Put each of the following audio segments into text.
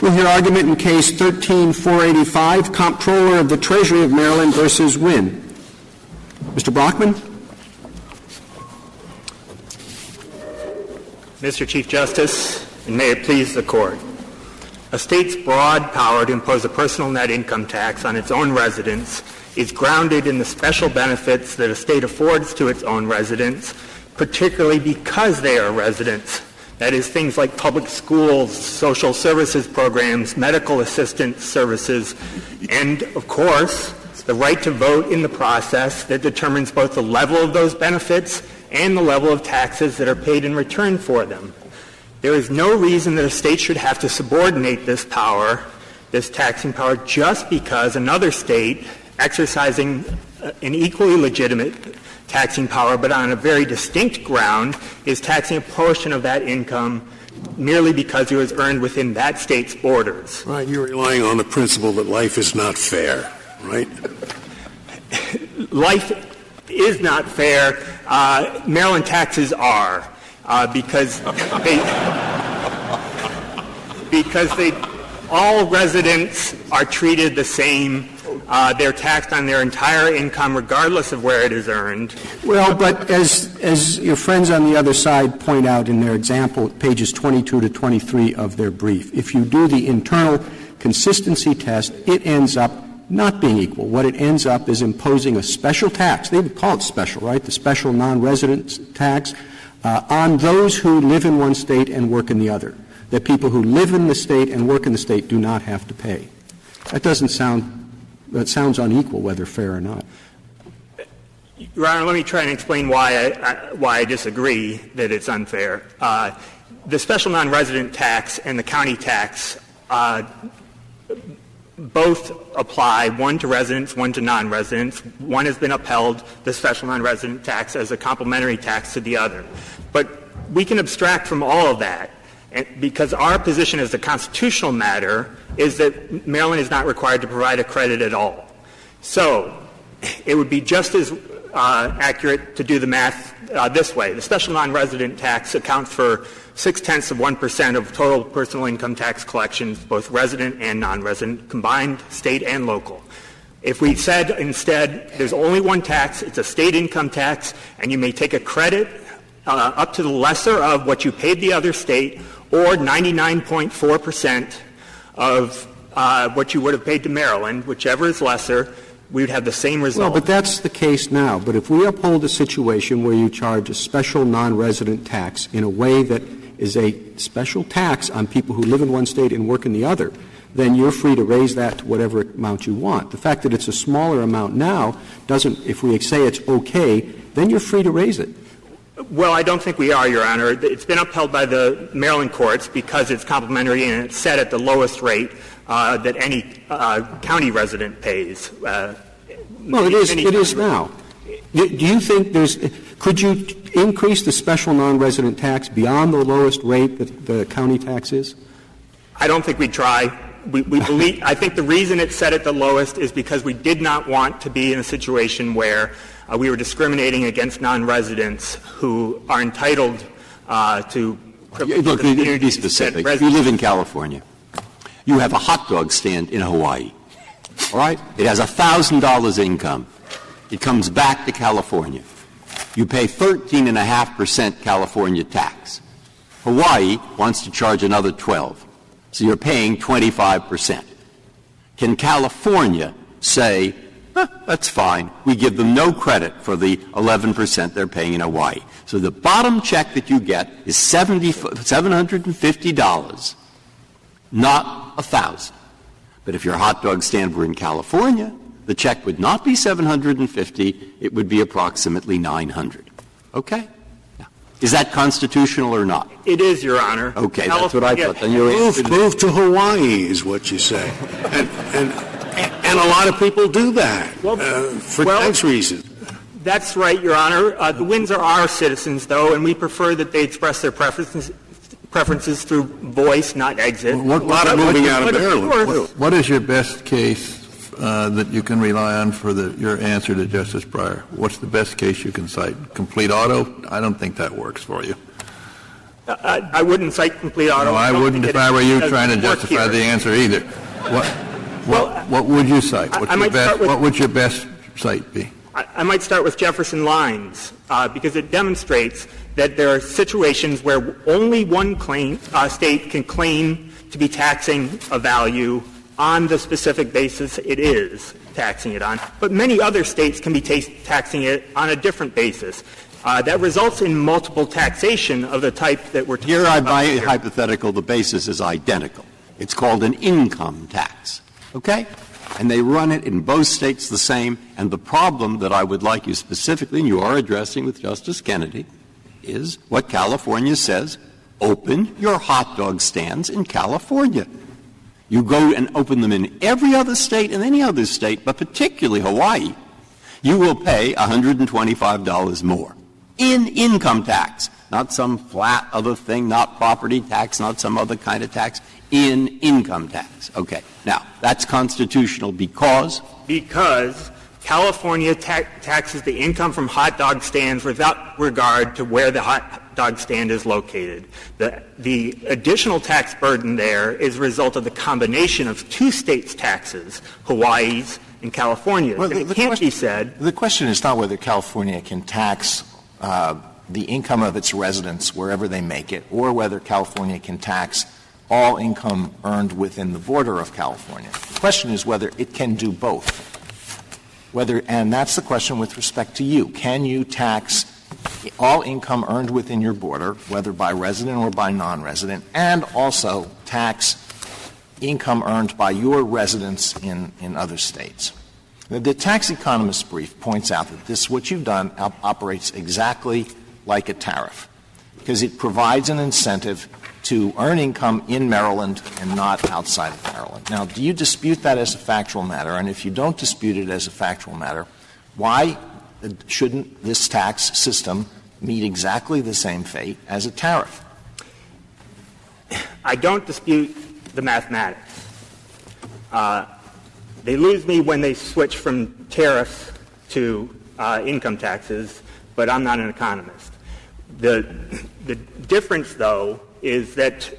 We'll hear argument in Case 13-485, Comptroller of the Treasury of Maryland versus Wynne. Mr. Brockman. Mr. Chief Justice, and may it please the Court. A state's broad power to impose a personal net income tax on its own residents is grounded in the special benefits that a state affords to its own residents, particularly because they are residents. That is, things like public schools, social services programs, medical assistance services, and, of course, the right to vote in the process that determines both the level of those benefits and the level of taxes that are paid in return for them. There is no reason that a state should have to subordinate this power, this taxing power, just because another state exercising an equally legitimate taxing power, but on a very distinct ground, is taxing a portion of that income merely because it was earned within that state's borders. Right. You're relying on the principle that life is not fair, right? Life is not fair. Maryland taxes are because all residents are treated the same. They're taxed on their entire income regardless of where it is earned. Well, but as your friends on the other side point out in their example, pages 22 to 23 of their brief, if you do the internal consistency test, it ends up not being equal. What it ends up is imposing a special tax. They would call it special, right? The special non-resident tax on those who live in one state and work in the other. That people who live in the state and work in the state do not have to pay. That sounds unequal, whether fair or not. Your Honor, let me try and explain why I disagree that it's unfair. The special non-resident tax and the county tax both apply, one to residents, one to non-residents. One has been upheld, the special non-resident tax, as a complementary tax to the other. But we can abstract from all of that, because our position as a constitutional matter is that Maryland is not required to provide a credit at all. So it would be just as accurate to do the math this way. The special non-resident tax accounts for 0.6% of total personal income tax collections, both resident and non-resident, combined, state and local. If we said instead there's only one tax, it's a state income tax, and you may take a credit up to the lesser of what you paid the other state, or 99.4% of what you would have paid to Maryland, whichever is lesser, we would have the same result. Well, but that's the case now. But if we uphold a situation where you charge a special non-resident tax in a way that is a special tax on people who live in one state and work in the other, then you're free to raise that to whatever amount you want. The fact that it's a smaller amount now doesn't, if we say it's okay, then you're free to raise it. Well, I don't think we are, Your Honor. It's been upheld by the Maryland courts because it's complementary and it's set at the lowest rate that any county resident pays. Well, it is now. Do you think could you increase the special non-resident tax beyond the lowest rate that the county tax is? I don't think we'd try. We believe, I think the reason it's set at the lowest is because we did not want to be in a situation where we were discriminating against non-residents who are entitled to privileges. Look, to be specific, if you live in California, you have a hot dog stand in Hawaii. All right? It has $1,000 income. It comes back to California. You pay 13.5% California tax. Hawaii wants to charge another 12%. So you're paying 25%. Can California say, that's fine, we give them no credit for the 11% they're paying in Hawaii? So the bottom check that you get is $750, not $1,000. But if your hot dog stand were in California, the check would not be $750, it would be approximately $900. Okay? Now, is that constitutional or not? It is, Your Honor. Okay, that's what I thought. Then move to Hawaii is what you say. And a lot of people do that for tax reasons. That's right, Your Honor. The Wynnes are our citizens, though, and we prefer that they express their preferences through voice, not exit. A lot of moving out of Maryland. What is your best case that you can rely on for your answer to Justice Breyer? What's the best case you can cite? Complete auto? I don't think that works for you. I wouldn't cite complete auto. No, I wouldn't if I were you trying to justify the answer either. What would you cite? What would your best cite be? I might start with Jefferson Lines because it demonstrates that there are situations where only one state can claim to be taxing a value on the specific basis it is taxing it on, but many other states can be taxing it on a different basis. That results in multiple taxation of the type that we're talking about. By hypothetical, the basis is identical. It's called an income tax. Okay? And they run it in both states the same. And the problem that I would like you specifically, and you are addressing with Justice Kennedy, is what California says, open your hot dog stands in California. You go and open them in every other state and any other state, but particularly Hawaii, you will pay $125 more in income tax, not some flat other thing, not property tax, not some other kind of tax, in income tax. Okay. Now, that's constitutional because? Because California taxes the income from hot dog stands without regard to where the hot dog stand is located. The additional tax burden there is a result of the combination of two states' taxes, Hawaii's and California's. Well, and it can't be said. The question is not whether California can tax the income of its residents wherever they make it, or whether California can tax all income earned within the border of California. The question is whether it can do both. And that's the question with respect to you. Can you tax all income earned within your border, whether by resident or by non-resident, and also tax income earned by your residents in other states? The tax economist brief points out that what you've done operates exactly like a tariff, because it provides an incentive to earn income in Maryland and not outside of Maryland. Now, do you dispute that as a factual matter? And if you don't dispute it as a factual matter, why shouldn't this tax system meet exactly the same fate as a tariff? I don't dispute the mathematics. They lose me when they switch from tariffs to income taxes, but I'm not an economist. The difference, though, is that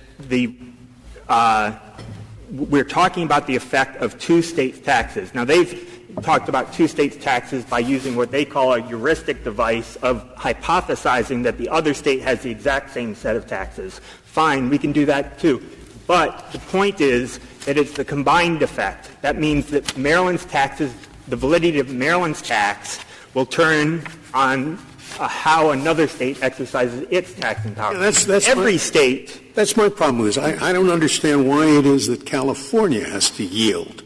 we're talking about the effect of two states' taxes. Now, they've talked about two states' taxes by using what they call a heuristic device of hypothesizing that the other state has the exact same set of taxes. Fine, we can do that too. But the point is that it's the combined effect. That means that Maryland's taxes, the validity of Maryland's tax, will turn on how another state exercises its taxing power. Yeah, that's every state. That's my problem, Liz. I don't understand why it is that California has to yield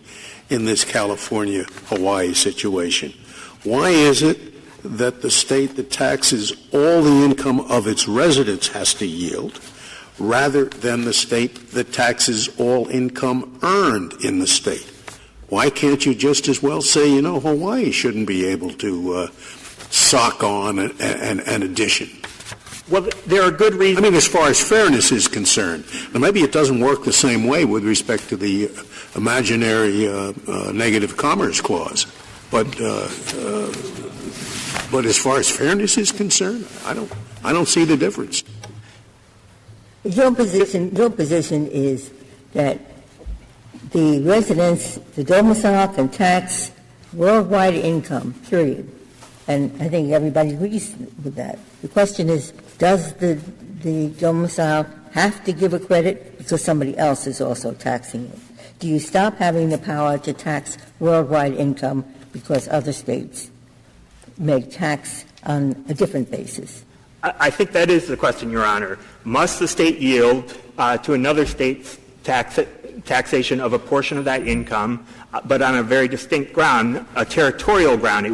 in this California-Hawaii situation. Why is it that the state that taxes all the income of its residents has to yield, rather than the state that taxes all income earned in the state? Why can't you just as well say, Hawaii shouldn't be able to sock on an addition? Well, there are good reasons. I mean, as far as fairness is concerned. Now, maybe it doesn't work the same way with respect to the imaginary negative commerce clause. But as far as fairness is concerned, I don't see the difference. Your position is that the residents, the domicile, can tax worldwide income, period. And I think everybody agrees with that. The question is, does the domicile have to give a credit because somebody else is also taxing it? Do you stop having the power to tax worldwide income because other states may tax on a different basis? I think that is the question, Your Honor. Must the state yield to another state's taxation of a portion of that income, but on a very distinct ground, a territorial ground?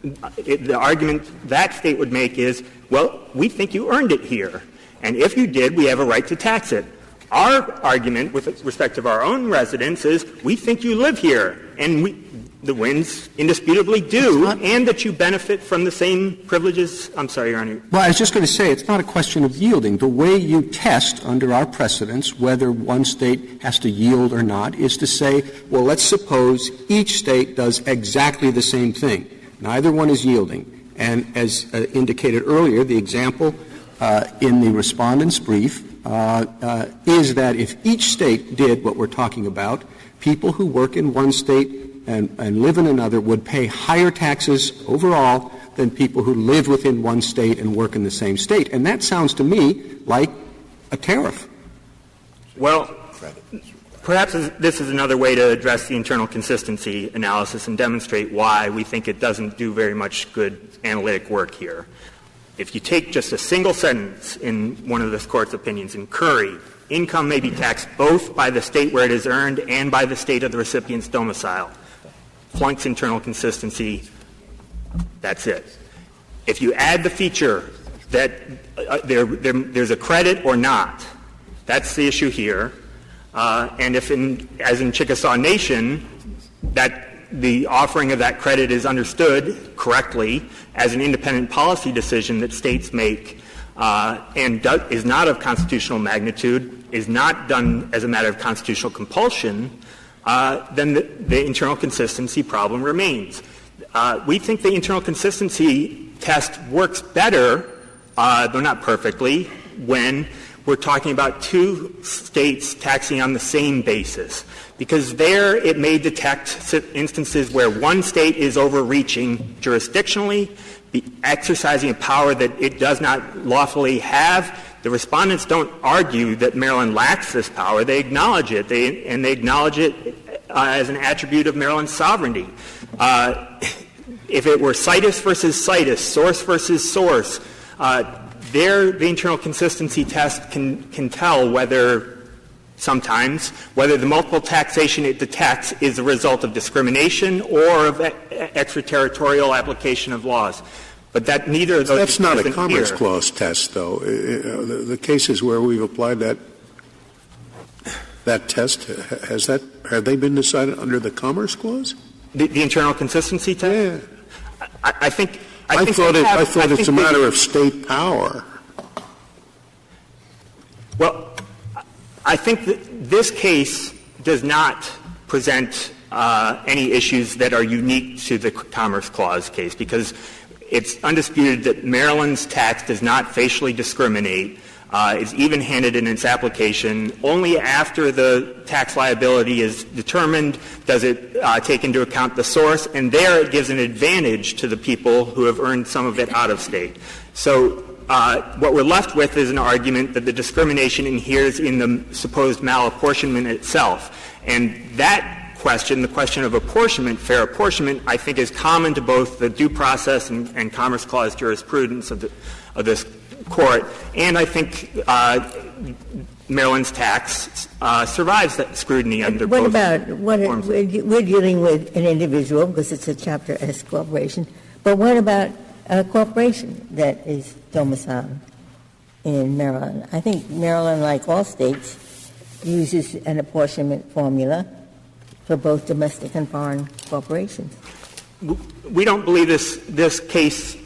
The argument that state would make is, well, we think you earned it here, and if you did, we have a right to tax it. Our argument with respect to our own residents is, we think you live here, and the Wynnes indisputably do, and that you benefit from the same privileges. I'm sorry, Your Honor. Well, I was just going to say, it's not a question of yielding. The way you test under our precedents whether one state has to yield or not is to say, well, let's suppose each state does exactly the same thing. Neither one is yielding. And as indicated earlier, the example in the respondent's brief is that if each state did what we're talking about, people who work in one state and live in another would pay higher taxes overall than people who live within one state and work in the same state. And that sounds to me like a tariff. Well, perhaps this is another way to address the internal consistency analysis and demonstrate why we think it doesn't do very much good analytic work here. If you take just a single sentence in one of this Court's opinions in Curry, income may be taxed both by the state where it is earned and by the state of the recipient's domicile. Flunks internal consistency, that's it. If you add the feature that there's a credit or not, that's the issue here. And if, as in Chickasaw Nation, that the offering of that credit is understood correctly as an independent policy decision that states make and is not of constitutional magnitude, is not done as a matter of constitutional compulsion, then the internal consistency problem remains. We think the internal consistency test works better, though not perfectly, when we're talking about two states taxing on the same basis, because there it may detect instances where one state is overreaching jurisdictionally, exercising a power that it does not lawfully have. The respondents don't argue that Maryland lacks this power. They acknowledge it, and they acknowledge it as an attribute of Maryland's sovereignty. If it were situs versus situs, source versus source, the internal consistency test can tell whether the multiple taxation it detects is a result of discrimination or of extraterritorial application of laws. But that neither of those That's not a Commerce here. Clause test, though. The cases where we've applied that test, have they been decided under the Commerce Clause? The internal consistency test? Yeah. I think it's a matter of state power. Well, I think that this case does not present any issues that are unique to the Commerce Clause case, because it's undisputed that Maryland's tax does not facially discriminate. It's even-handed in its application. Only after the tax liability is determined does it take into account the source, and there it gives an advantage to the people who have earned some of it out of state. So what we're left with is an argument that the discrimination inheres in the supposed malapportionment itself. And that question, the question of apportionment, fair apportionment, I think is common to both the due process and Commerce Clause jurisprudence of this Court, and I think Maryland's tax survives that scrutiny under both. We're dealing with an individual because it's a Chapter S corporation, but what about a corporation that is domiciled in Maryland? I think Maryland, like all states, uses an apportionment formula for both domestic and foreign corporations. We don't believe this case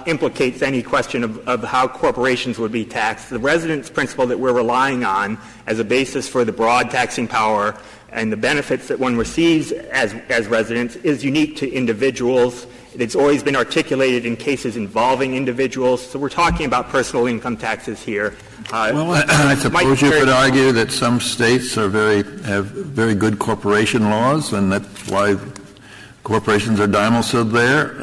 implicates any question of how corporations would be taxed. The residence principle that we're relying on as a basis for the broad taxing power and the benefits that one receives as residents is unique to individuals. It's always been articulated in cases involving individuals. So we're talking about personal income taxes here. Well, I suppose you could argue that some states have very good corporation laws, and that's why corporations are domiciled there.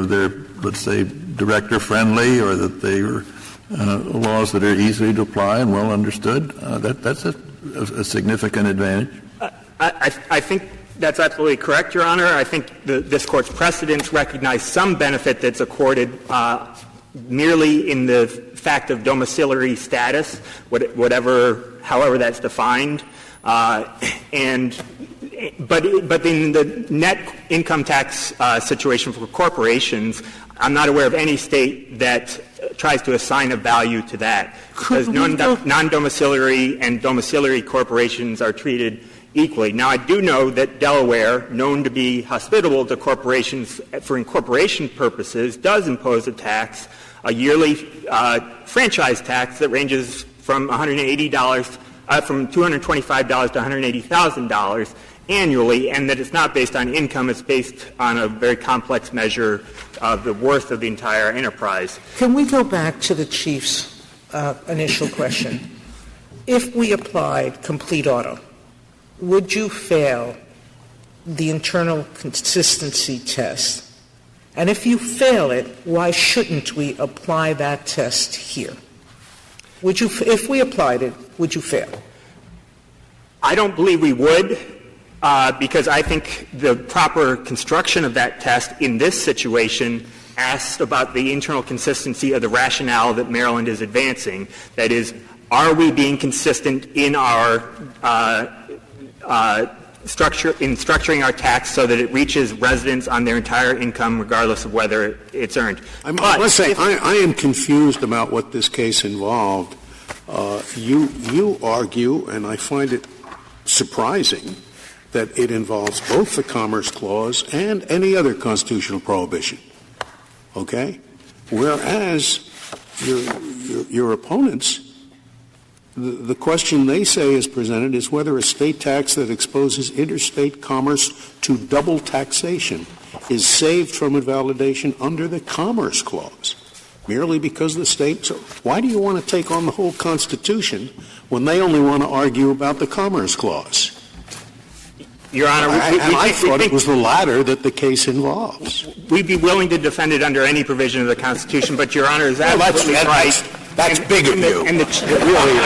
They're, let's say, director-friendly, or that they are laws that are easy to apply and well understood. That's a significant advantage. I think that's absolutely correct, Your Honor. I think this Court's precedents recognize some benefit that's accorded merely in the fact of domiciliary status, however that's defined. But in the net income tax situation for corporations, I'm not aware of any state that tries to assign a value to that, because non-domiciliary and domiciliary corporations are treated equally. Now, I do know that Delaware, known to be hospitable to corporations for incorporation purposes, does impose a tax, a yearly franchise tax that ranges from $180 from $225 to $180,000 annually, and that it's not based on income. It's based on a very complex measure of the worth of the entire enterprise. Can we go back to the Chief's initial question. If we applied complete auto, would you fail the internal consistency test? And if you fail it, why shouldn't we apply that test here? Would you, if we applied it, would you fail? I don't believe we would, because I think the proper construction of that test in this situation asked about the internal consistency of the rationale that Maryland is advancing. That is, are we being consistent in our structuring our tax so that it reaches residents on their entire income regardless of whether it's earned? I must say, I am confused about what this case involved. You argue, and I find it surprising, that it involves both the Commerce Clause and any other constitutional prohibition. Okay? Whereas your opponents, the question they say is presented is whether a state tax that exposes interstate commerce to double taxation is saved from invalidation under the Commerce Clause, merely because the state. So why do you want to take on the whole Constitution when they only want to argue about the Commerce Clause? Your Honor, I thought it was the latter that the case involves. We'd be willing to defend it under any provision of the Constitution, but Your Honor is absolutely right. That's big of you. It really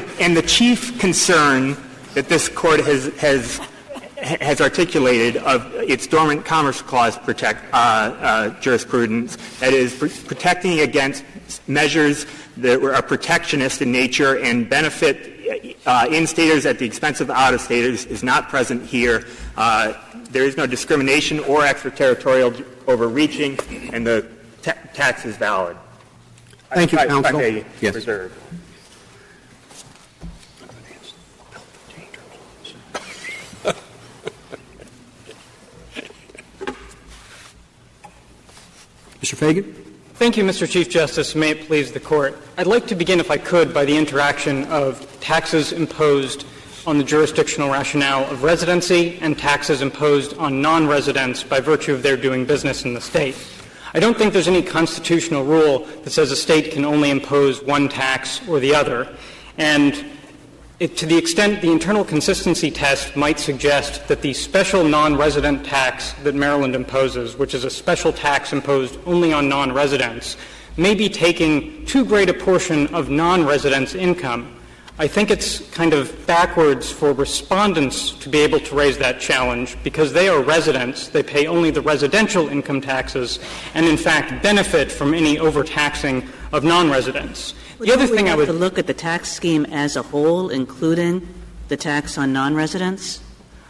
is. And the chief concern that this Court has articulated of its dormant Commerce Clause jurisprudence, that is, protecting against measures that are protectionist in nature and benefit in-staters at the expense of out-of-staters, is not present here. There is no discrimination or extraterritorial overreaching, and the tax is valid. Thank you, counsel. Yes. Reserve. Mr. Fagan. Thank you, Mr. Chief Justice. May it please the Court. I'd like to begin, if I could, by the interaction of taxes imposed on the jurisdictional rationale of residency and taxes imposed on non-residents by virtue of their doing business in the state. I don't think there's any constitutional rule that says a state can only impose one tax or the other. And to the extent the internal consistency test might suggest that the special non-resident tax that Maryland imposes, which is a special tax imposed only on non-residents, may be taking too great a portion of non-residents' income, I think it's kind of backwards for respondents to be able to raise that challenge because they are residents. They pay only the residential income taxes and, in fact, benefit from any overtaxing of non-residents. The other thing I would look at the tax scheme as a whole, including the tax on non-residents.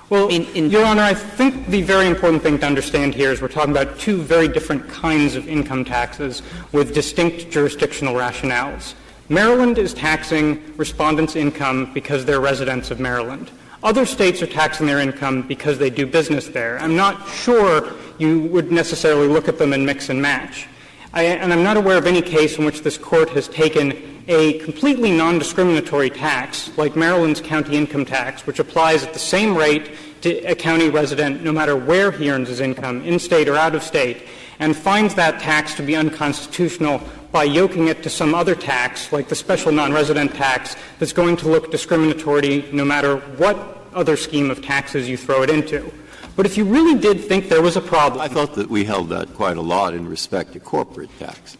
Well, Your Honor, I think the very important thing to understand here is we're talking about two very different kinds of income taxes with distinct jurisdictional rationales. Maryland is taxing respondents' income because they're residents of Maryland. Other states are taxing their income because they do business there. I'm not sure you would necessarily look at them and mix and match. And I'm not aware of any case in which this Court has taken a completely non-discriminatory tax, like Maryland's county income tax, which applies at the same rate to a county resident no matter where he earns his income, in-state or out-of-state, and finds that tax to be unconstitutional by yoking it to some other tax, like the special non-resident tax, that's going to look discriminatory no matter what other scheme of taxes you throw it into. But if you really did think there was a problem— I thought that we held that quite a lot in respect to corporate taxes.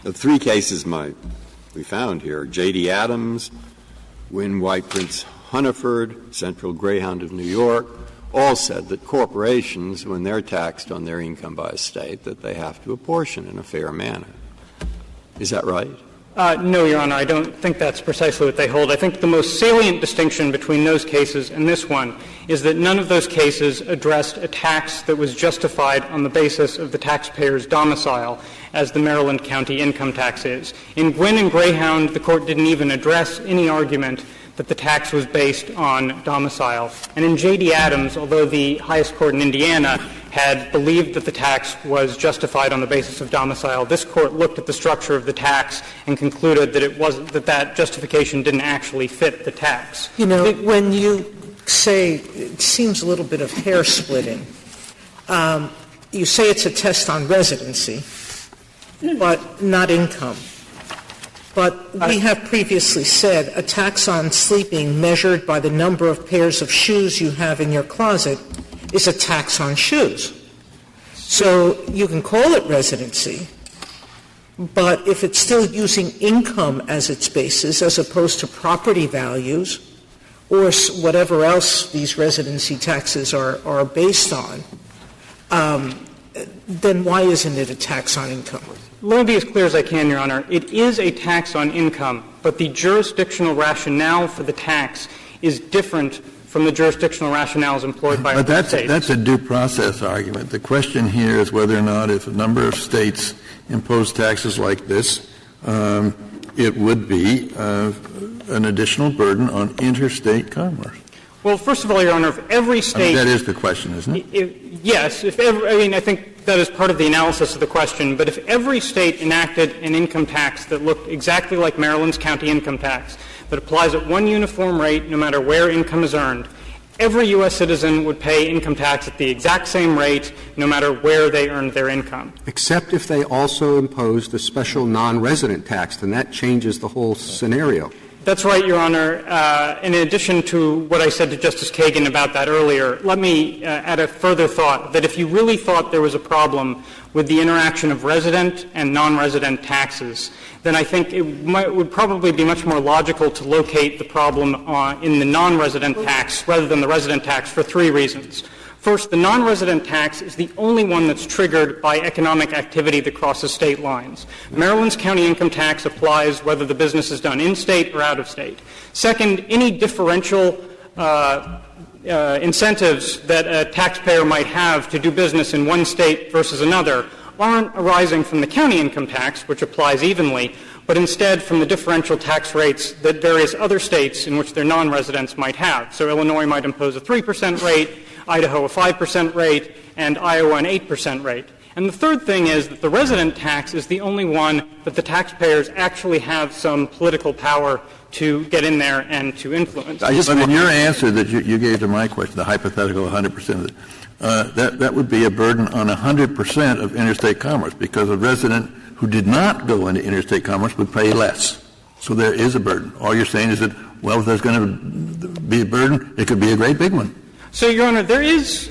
The three cases we found here, J.D. Adams, Wynne White Prince Hunneford, Central Greyhound of New York, all said that corporations, when they're taxed on their income by a state, that they have to apportion in a fair manner. Is that right? No, Your Honor, I don't think that's precisely what they hold. I think the most salient distinction between those cases and this one is that none of those cases addressed a tax that was justified on the basis of the taxpayer's domicile, as the Maryland county income tax is. In Wynne and Greyhound, the Court didn't even address any argument that the tax was based on domicile. And in J.D. Adams, although the highest court in Indiana had believed that the tax was justified on the basis of domicile, this Court looked at the structure of the tax and concluded that it wasn't, that justification didn't actually fit the tax. You know, when you say it seems a little bit of hair splitting, you say it's a test on residency, but not income. But we have previously said a tax on sleeping measured by the number of pairs of shoes you have in your closet is a tax on shoes. So you can call it residency, but if it's still using income as its basis as opposed to property values or whatever else these residency taxes are based on, then why isn't it a tax on income? Let me be as clear as I can, Your Honor. It is a tax on income, but the jurisdictional rationale for the tax is different from the jurisdictional rationales employed by other states. But that's a due process argument. The question here is whether or not if a number of states impose taxes like this, it would be an additional burden on interstate commerce. Well, first of all, Your Honor, if every state... that is the question, isn't it? Yes. I think that is part of the analysis of the question. But if every state enacted an income tax that looked exactly like Maryland's county income tax, that applies at one uniform rate no matter where income is earned, every U.S. citizen would pay income tax at the exact same rate no matter where they earned their income. Except if they also imposed a special non-resident tax, then that changes the whole scenario. That's right, Your Honor. In addition to what I said to Justice Kagan about that earlier, let me add a further thought, that if you really thought there was a problem with the interaction of resident and non-resident taxes, then I think it would probably be much more logical to locate the problem in the non-resident tax rather than the resident tax for three reasons. First, the non-resident tax is the only one that's triggered by economic activity that crosses state lines. Maryland's county income tax applies whether the business is done in-state or out of state. Second, any differential incentives that a taxpayer might have to do business in one state versus another aren't arising from the county income tax, which applies evenly, but instead from the differential tax rates that various other states in which their non-residents might have. So Illinois might impose a 3% rate, Idaho a 5% rate, and Iowa an 8% rate. And the third thing is that the resident tax is the only one that the taxpayers actually have some political power to get in there and to influence. But in your answer that you gave to my question, the hypothetical 100%, that would be a burden on 100% of interstate commerce, because a resident who did not go into interstate commerce would pay less. So there is a burden. All you're saying is that, well, if there's going to be a burden, it could be a great big one. So, Your Honor, there is,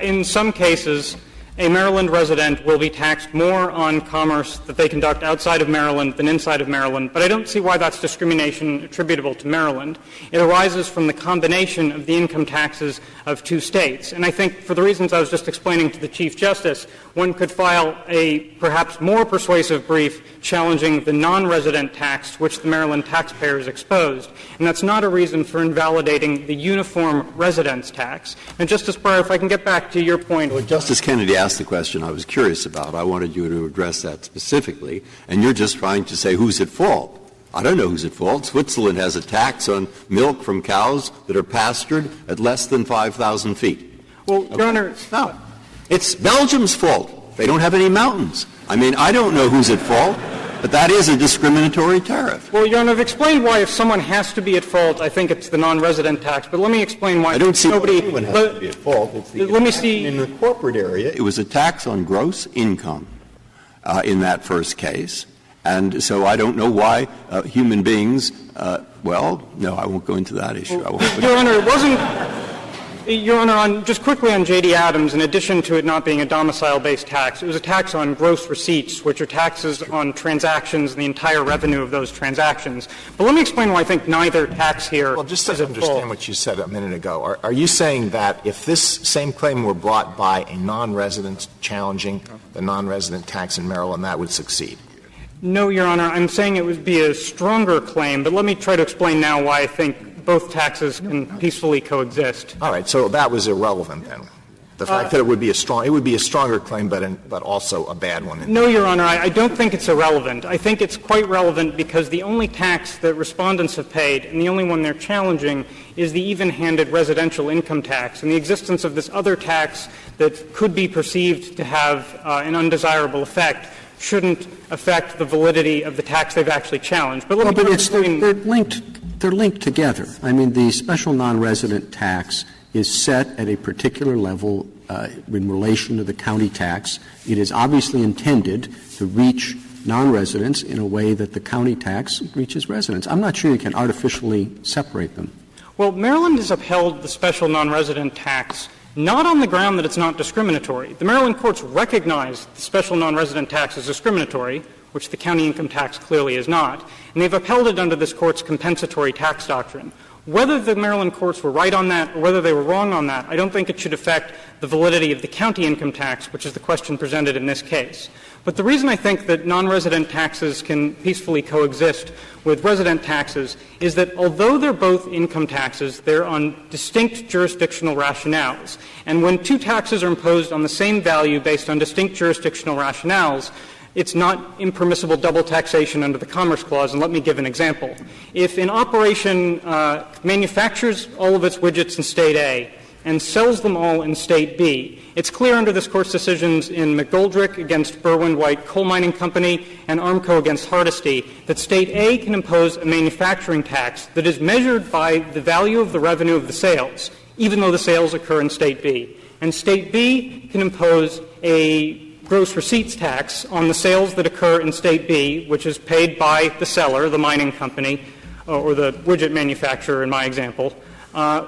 in some cases, a Maryland resident will be taxed more on commerce that they conduct outside of Maryland than inside of Maryland, but I don't see why that's discrimination attributable to Maryland. It arises from the combination of the income taxes of two states. And I think for the reasons I was just explaining to the Chief Justice, one could file a perhaps more persuasive brief challenging the non-resident tax to which the Maryland taxpayer is exposed. And that's not a reason for invalidating the uniform residence tax. And, Justice Breyer, if I can get back to your point. Well, Justice Kennedy asked the question I was curious about. I wanted you to address that specifically, and you're just trying to say who's at fault. I don't know who's at fault. Switzerland has a tax on milk from cows that are pastured at less than 5,000 feet. Well, Your Honor, no. It's Belgium's fault. They don't have any mountains. I mean, I don't know who's at fault, but that is a discriminatory tariff. Well, Your Honor, I've explained why if someone has to be at fault, I think it's the non-resident tax. But let me explain why. I don't see nobody anyone has to be at fault. It's the let me see. In the corporate area, it was a tax on gross income in that first case. And so I don't know why human beings well, no, I won't go into that issue. Your Honor, it wasn't Your Honor, just quickly on J.D. Adams, in addition to it not being a domicile-based tax, it was a tax on gross receipts, which are taxes on transactions and the entire revenue of those transactions. But let me explain why I think neither tax here Well, just to understand what you said a minute ago, are you saying that if this same claim were brought by a non-resident challenging the non-resident tax in Maryland, that would succeed? No, Your Honor. I'm saying it would be a stronger claim, but let me try to explain now why I think both taxes can peacefully coexist. All right. So that was irrelevant then. The fact that it would be a stronger claim, but also a bad one. No, Your Honor. I don't think it's irrelevant. I think it's quite relevant because the only tax that respondents have paid, and the only one they're challenging, is the even-handed residential income tax. And the existence of this other tax that could be perceived to have an undesirable effect shouldn't affect the validity of the tax they've actually challenged. But let me they're linked together. I mean, the special non-resident tax is set at a particular level in relation to the county tax. It is obviously intended to reach non-residents in a way that the county tax reaches residents. I'm not sure you can artificially separate them. Well, Maryland has upheld the special non-resident tax not on the ground that it's not discriminatory. The Maryland courts recognize the special non-resident tax as discriminatory, which the county income tax clearly is not, and they've upheld it under this court's compensatory tax doctrine. Whether the Maryland courts were right on that or whether they were wrong on that, I don't think it should affect the validity of the county income tax, which is the question presented in this case. But the reason I think that non-resident taxes can peacefully coexist with resident taxes is that although they're both income taxes, they're on distinct jurisdictional rationales. And when two taxes are imposed on the same value based on distinct jurisdictional rationales, it's not impermissible double taxation under the Commerce Clause. And let me give an example. If an operation manufactures all of its widgets in State A and sells them all in State B, it's clear under this Court's decisions in McGoldrick against Berwyn-White Coal Mining Company and Armco against Hardesty that State A can impose a manufacturing tax that is measured by the value of the revenue of the sales, even though the sales occur in State B. And State B can impose a gross receipts tax on the sales that occur in State B, which is paid by the seller, the mining company, or the widget manufacturer in my example,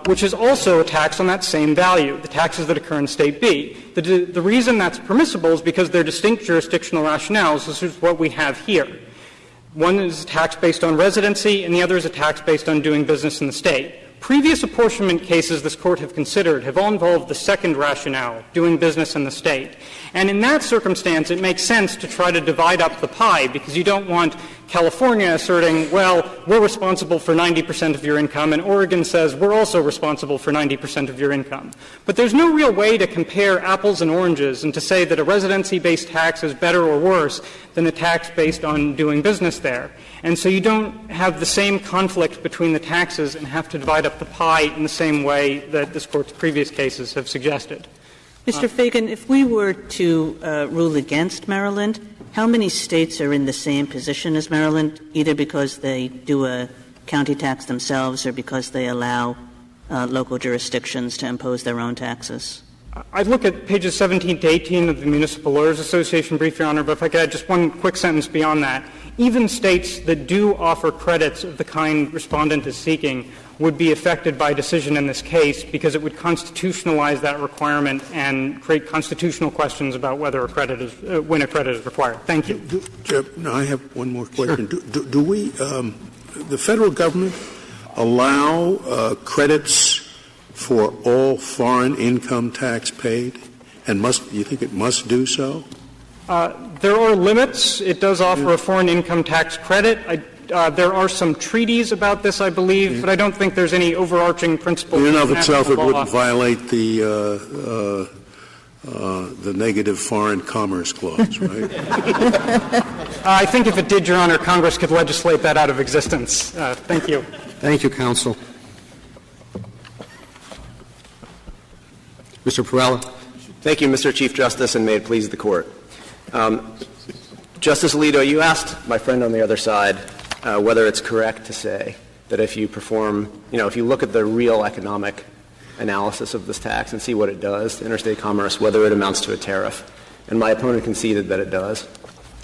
which is also a tax on that same value, the taxes that occur in State B. The reason that's permissible is because they're distinct jurisdictional rationales. This is what we have here. One is a tax based on residency, and the other is a tax based on doing business in the state. Previous apportionment cases this Court have considered have all involved the second rationale, doing business in the state. And in that circumstance, it makes sense to try to divide up the pie because you don't want California asserting, well, we're responsible for 90% of your income, and Oregon says we're also responsible for 90% of your income. But there's no real way to compare apples and oranges and to say that a residency-based tax is better or worse than a tax based on doing business there. And so you don't have the same conflict between the taxes and have to divide up the pie in the same way that this Court's previous cases have suggested. Mr. Fagan, if we were to rule against Maryland, how many states are in the same position as Maryland, either because they do a county tax themselves or because they allow local jurisdictions to impose their own taxes? I'd look at pages 17 to 18 of the Municipal Lawyers Association brief, Your Honor, but if I could add just one quick sentence beyond that. Even states that do offer credits of the kind Respondent is seeking would be affected by a decision in this case because it would constitutionalize that requirement and create constitutional questions about whether a credit is when a credit is required. Thank you. I have one more question. Sure. Do we, the federal government, allow credits for all foreign income tax paid? And do you think it must do so? There are limits. It does offer a foreign income tax credit. There are some treaties about this, I believe, but I don't think there's any overarching principle. In and of itself, it wouldn't violate the negative foreign commerce clause, right? I think if it did, Your Honor, Congress could legislate that out of existence. Thank you. Thank you, counsel. Mr. Perella. Thank you, Mr. Chief Justice, and may it please the Court. Justice Alito, you asked my friend on the other side whether it's correct to say that if you perform, if you look at the real economic analysis of this tax and see what it does to interstate commerce, whether it amounts to a tariff. And my opponent conceded that it does.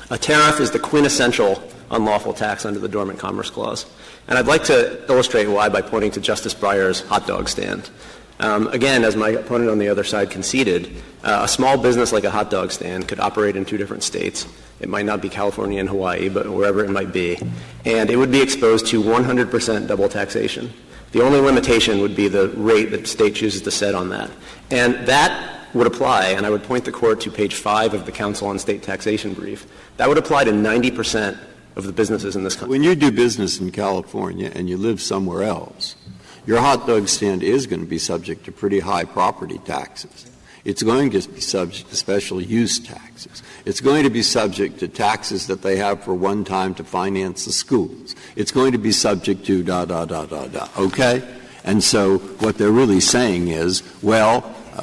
A tariff is the quintessential unlawful tax under the Dormant Commerce Clause. And I'd like to illustrate why by pointing to Justice Breyer's hot dog stand. Again, as my opponent on the other side conceded, a small business like a hot dog stand could operate in two different states. It might not be California and Hawaii, but wherever it might be. And it would be exposed to 100% double taxation. The only limitation would be the rate that the state chooses to set on that. And that would apply, and I would point the Court to page 5 of the Council on State Taxation brief. That would apply to 90% of the businesses in this country. When you do business in California and you live somewhere else, your hot dog stand is going to be subject to pretty high property taxes. It's going to be subject to special use taxes. It's going to be subject to taxes that they have for one time to finance the schools. It's going to be subject to okay? And so what they're really saying is,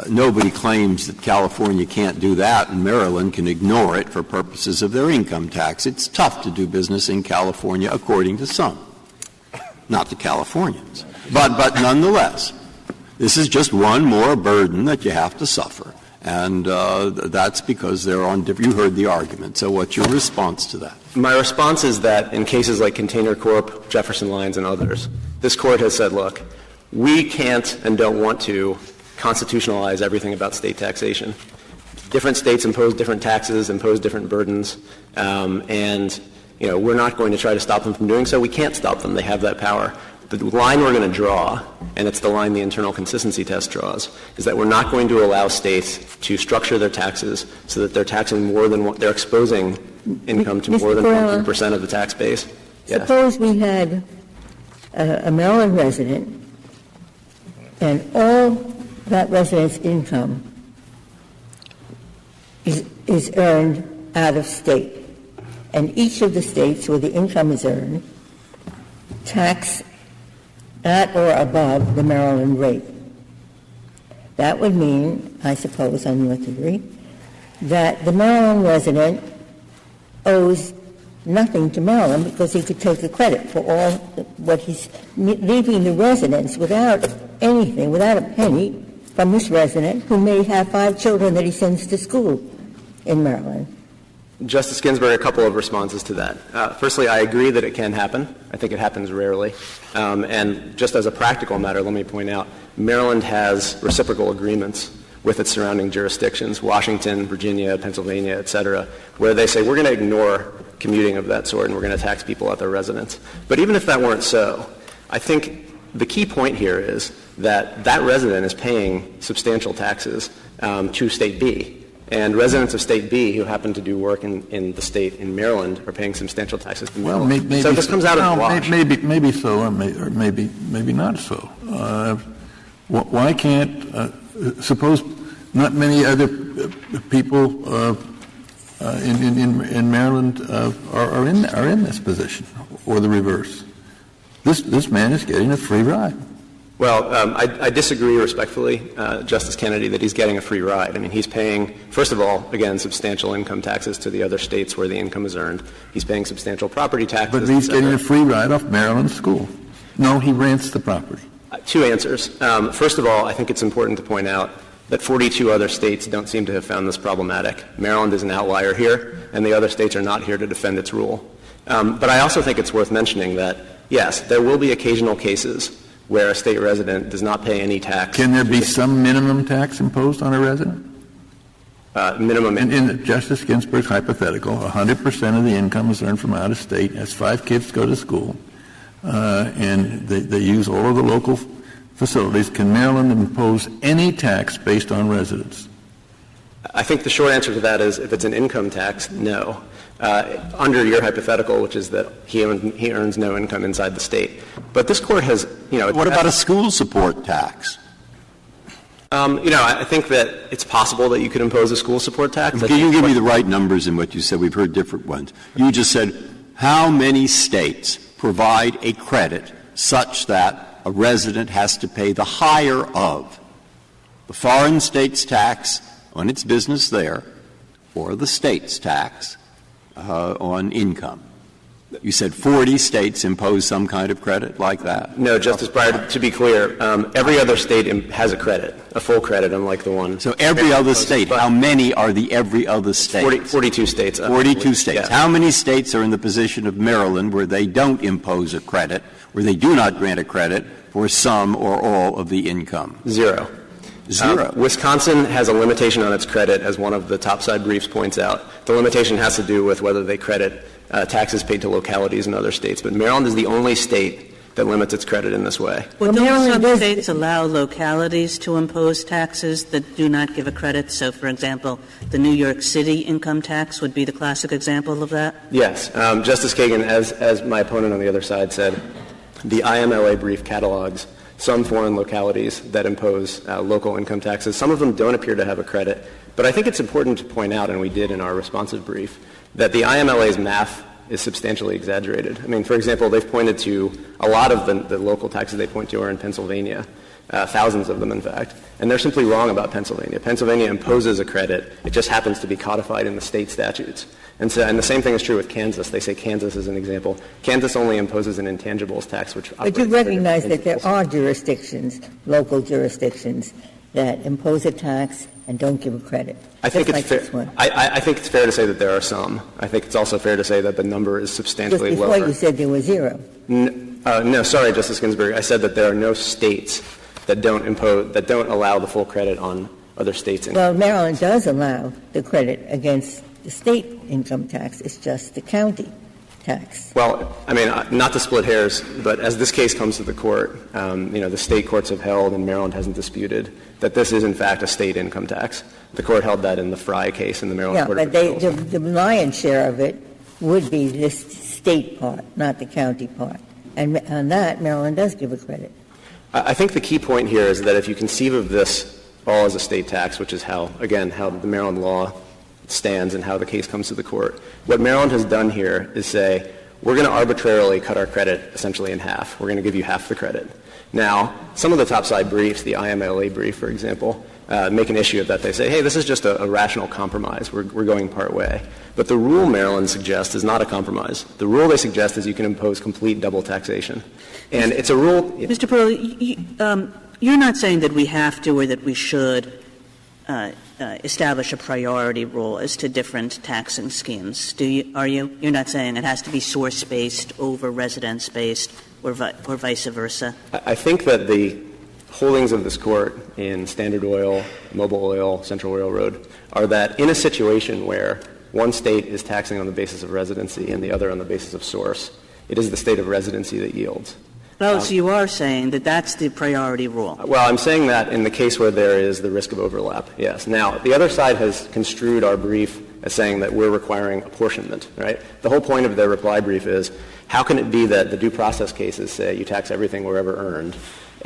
nobody claims that California can't do that and Maryland can ignore it for purposes of their income tax. It's tough to do business in California, according to some. Not the Californians. But nonetheless, this is just one more burden that you have to suffer. And that's because they're on different — you heard the argument. So what's your response to that? My response is that in cases like Container Corp., Jefferson Lines, and others, this Court has said, look, we can't and don't want to constitutionalize everything about state taxation. Different states impose different taxes, impose different burdens, and, you know, we're not going to try to stop them from doing so. We can't stop them. They have that power. The line we're going to draw, and it's the line the internal consistency test draws, is that we're not going to allow states to structure their taxes so that they're taxing more than what they're exposing income to more than 1% of the tax base. Yes. Suppose we had a Maryland resident and all that resident's income is earned out of state, and each of the states where the income is earned tax at or above the Maryland rate. That would mean, I suppose, on your theory, that the Maryland resident owes nothing to Maryland because he could take the credit for all what he's leaving the residents without anything, without a penny from this resident who may have 5 children that he sends to school in Maryland. Justice Ginsburg, a couple of responses to that. Firstly, I agree that it can happen. I think it happens rarely. And just as a practical matter, let me point out, Maryland has reciprocal agreements with its surrounding jurisdictions, Washington, Virginia, Pennsylvania, et cetera, where they say we're going to ignore commuting of that sort and we're going to tax people at their residence. But even if that weren't so, I think the key point here is that that resident is paying substantial taxes to State B. And residents of State B who happen to do work in the state in Maryland are paying substantial taxes to Maryland. Well, maybe so this comes out of the wash. Maybe so, or maybe not so. Why can't suppose not many other people in Maryland are in this position, or the reverse? This man is getting a free ride. Well, I disagree respectfully, Justice Kennedy, that he's getting a free ride. I mean, he's paying, first of all, again, substantial income taxes to the other states where the income is earned. He's paying substantial property taxes. But he's getting a free ride off Maryland school. No, he rents the property. 2 answers. First of all, I think it's important to point out that 42 other states don't seem to have found this problematic. Maryland is an outlier here, and the other states are not here to defend its rule. But I also think it's worth mentioning that, yes, there will be occasional cases where a state resident does not pay any tax. Can there be some minimum tax imposed on a resident? Minimum. In Justice Ginsburg's hypothetical, 100% of the income is earned from out of state, has 5 kids go to school, and they use all of the local facilities. Can Maryland impose any tax based on residence? I think the short answer to that is if it's an income tax, no. Under your hypothetical, which is that he earns no income inside the state. But this Court has, What about a school support tax? I think that it's possible that you could impose a school support tax. Can you give me the right numbers in what you said? We've heard different ones. You just said how many states provide a credit such that a resident has to pay the higher of the foreign state's tax on its business there or the state's tax on income. You said 40 states impose some kind of credit like that? No, Justice Breyer, to be clear, every other state has a credit, a full credit, unlike the one. So every other state, how many are the every other state? 42 states. 42 states. Yeah. How many states are in the position of Maryland where they don't impose a credit, where they do not grant a credit for some or all of the income? Zero. Wisconsin has a limitation on its credit, as one of the topside briefs points out. The limitation has to do with whether they credit taxes paid to localities in other states. But Maryland is the only state that limits its credit in this way. Well, don't some states allow localities to impose taxes that do not give a credit? So, for example, the New York City income tax would be the classic example of that? Yes. Justice Kagan, as my opponent on the other side said, the IMLA brief catalogs some foreign localities that impose local income taxes. Some of them don't appear to have a credit. But I think it's important to point out, and we did in our responsive brief, that the IMLA's math is substantially exaggerated. I mean, for example, they've pointed to a lot of the local taxes they point to are in Pennsylvania, thousands of them, in fact. And they're simply wrong about Pennsylvania. Pennsylvania imposes a credit. It just happens to be codified in the state statutes. And the same thing is true with Kansas. They say Kansas is an example. Kansas only imposes an intangibles tax, which operates. But you recognize that there are jurisdictions, local jurisdictions, that impose a tax and don't give a credit. I think it's fair. I think it's fair to say that there are some. I think it's also fair to say that the number is substantially Just lower. before you said there were zero. No, sorry, Justice Ginsburg. I said that there are no states that don't allow the full credit on other states' income. Well, Maryland does allow the credit against the state income tax. It's just the county tax. Well, I mean, not to split hairs, but as this case comes to the court, the state courts have held, and Maryland hasn't disputed, that this is in fact a state income tax. The court held that in the Fry case in the Maryland Court of Appeals. But the lion's share of it would be this state part, not the county part. And on that, Maryland does give a credit. I think the key point here is that if you conceive of this all as a state tax, which is how the Maryland law stands and how the case comes to the court, what Maryland has done here is say, we're going to arbitrarily cut our credit essentially in half. We're going to give you half the credit. Now, some of the topside briefs, the IMLA brief, for example, make an issue of that. They say, hey, this is just a rational compromise. We're going part way. But the rule Maryland suggests is not a compromise. The rule they suggest is you can impose complete double taxation. And it's a rule — Mr. Perley, you're not saying that we have to or that we should establish a priority rule as to different taxing schemes, are you? You're not saying it has to be source-based over residence-based or vice versa? I think that the holdings of this court in Standard Oil, Mobil Oil, Central Railroad are that in a situation where one state is taxing on the basis of residency and the other on the basis of source, it is the state of residency that yields. So you are saying that that's the priority rule? Well, I'm saying that in the case where there is the risk of overlap, yes. Now, the other side has construed our brief as saying that we're requiring apportionment, right? The whole point of their reply brief is, how can it be that the due process cases say you tax everything wherever earned,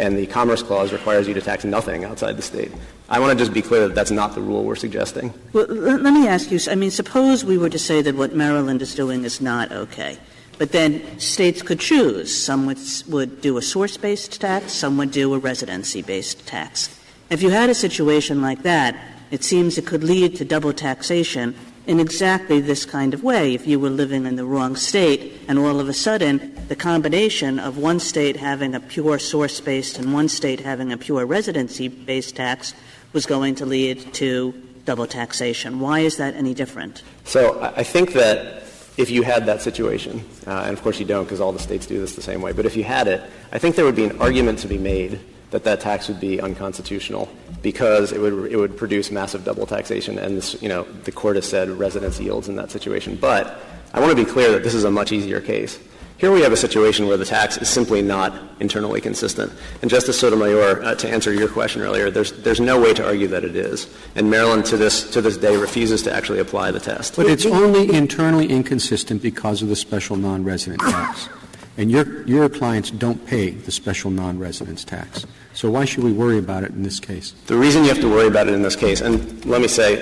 and the Commerce Clause requires you to tax nothing outside the state? I want to just be clear that that's not the rule we're suggesting. Well, let me ask you, suppose we were to say that what Maryland is doing is not okay. But then states could choose. Some would do a source-based tax, some would do a residency-based tax. If you had a situation like that, it seems it could lead to double taxation in exactly this kind of way. If you were living in the wrong state and all of a sudden the combination of one state having a pure source-based and one state having a pure residency-based tax was going to lead to double taxation. Why is that any different? So I think that if you had that situation, and of course you don't because all the states do this the same way, but if you had it, I think there would be an argument to be made that that tax would be unconstitutional because it would produce massive double taxation, and this, the court has said residence yields in that situation. But I want to be clear that this is a much easier case. Here we have a situation where the tax is simply not internally consistent. And Justice Sotomayor, to answer your question earlier, there's no way to argue that it is. And Maryland to this day refuses to actually apply the test. But it's only internally inconsistent because of the special non-resident tax. And your clients don't pay the special non-residence tax. So why should we worry about it in this case? The reason you have to worry about it in this case, and let me say,